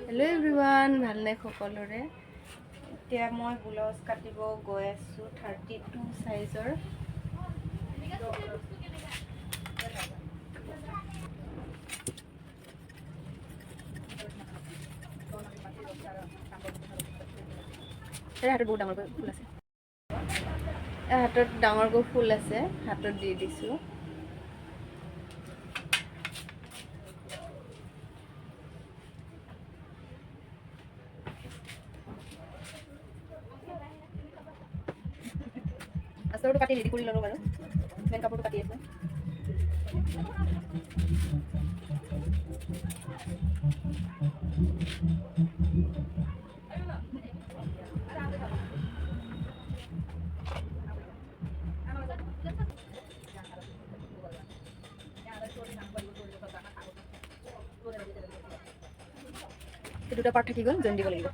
Hello' everyone, ভালনে সকলোৰে? এতিয়া মই ব্লাউজ কাটিব গৈ আছোঁ 32 সাইজৰ। হাতত বহুত ডাঙৰকৈ ফুল আছে, হাতত ডাঙৰকৈ ফুল আছে, হাতত দি দিছোঁ। আস্তৰটো কাটি ৰেডি কৰি ল'লোঁ বাৰু। মেইন কাপোৰটো কাটি আছে। দুটা পাৰ্ট থাকি গ'ল, জইন দিব লাগিব।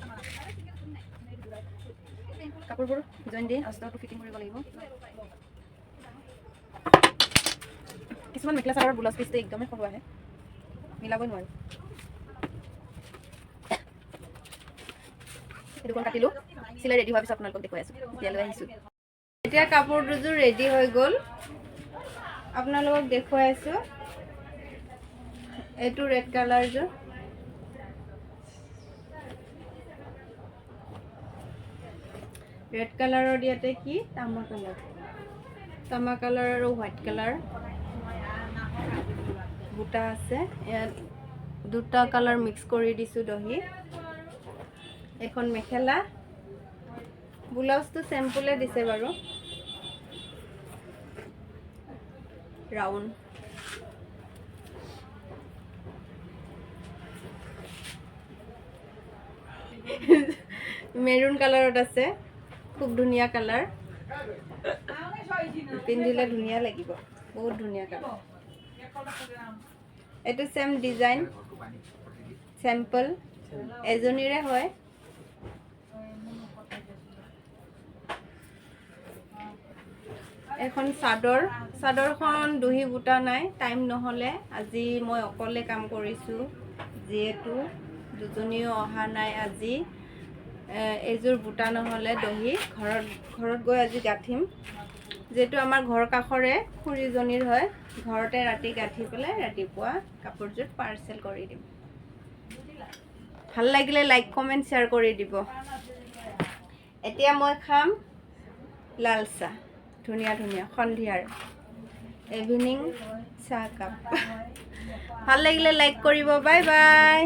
কাপোৰবোৰ জইন দি আস্তৰটো ফিটিং কৰিব লাগিব। কিছুমান মেখেলা চাদৰৰ ব্লাউজ পিচটো একদমেই সৰু আহে, মিলাবই নোৱাৰোঁ। এই দুখন কাটিলোঁ, চিলাই ৰেডি হোৱাৰ পিছত আপোনালোকক দেখুৱাই আছোঁ। এতিয়া লৈ আহিছোঁ। এতিয়া কাপোৰ দুযোৰ ৰেডি হৈ গ'ল, আপোনালোকক দেখুৱাই আছোঁ। এইটো ৰেড কালাৰযোৰ, ৰেড কালাৰৰ ইয়াতে কি তামা কালাৰ আৰু হোৱাইট কালাৰ বুটা আছে। ইয়াত দুটা কালাৰ মিক্স কৰি দিছোঁ দহি। এখন মেখেলা, ব্লাউজটো চেম্পুলে দিছে বাৰু, ৰাউণ্ড। মেৰুন কালাৰত আছে, খুব ধুনীয়া কালাৰ, পিন্ধিলে ধুনীয়া লাগিব, বহুত ধুনীয়া কালাৰ। এইটো চেম ডিজাইন, চেম্পল, এজনীৰে হয়। এখন চাদৰখন দহি বুটা নাই, টাইম নহ'লে আজি মই অকলে কাম কৰিছোঁ, যিহেতু দুজনীও অহা নাই আজি। এইযোৰ বুটা নহ'লে দহি ঘৰত গৈ আজি গাঁঠিম, যিহেতু আমাৰ ঘৰ কাষৰে খুৰীজনীৰ হয়। ঘৰতে ৰাতি গাঁঠি পেলাই ৰাতিপুৱা কাপোৰযোৰ পাৰ্চেল কৰি দিম। ভাল লাগিলে লাইক কমেণ্ট শ্বেয়াৰ কৰি দিব। এতিয়া মই খাম লাল চাহ, ধুনীয়া সন্ধিয়াৰ ইভিনিং চাহ কাপ। ভাল লাগিলে লাইক কৰিব। Bye bye.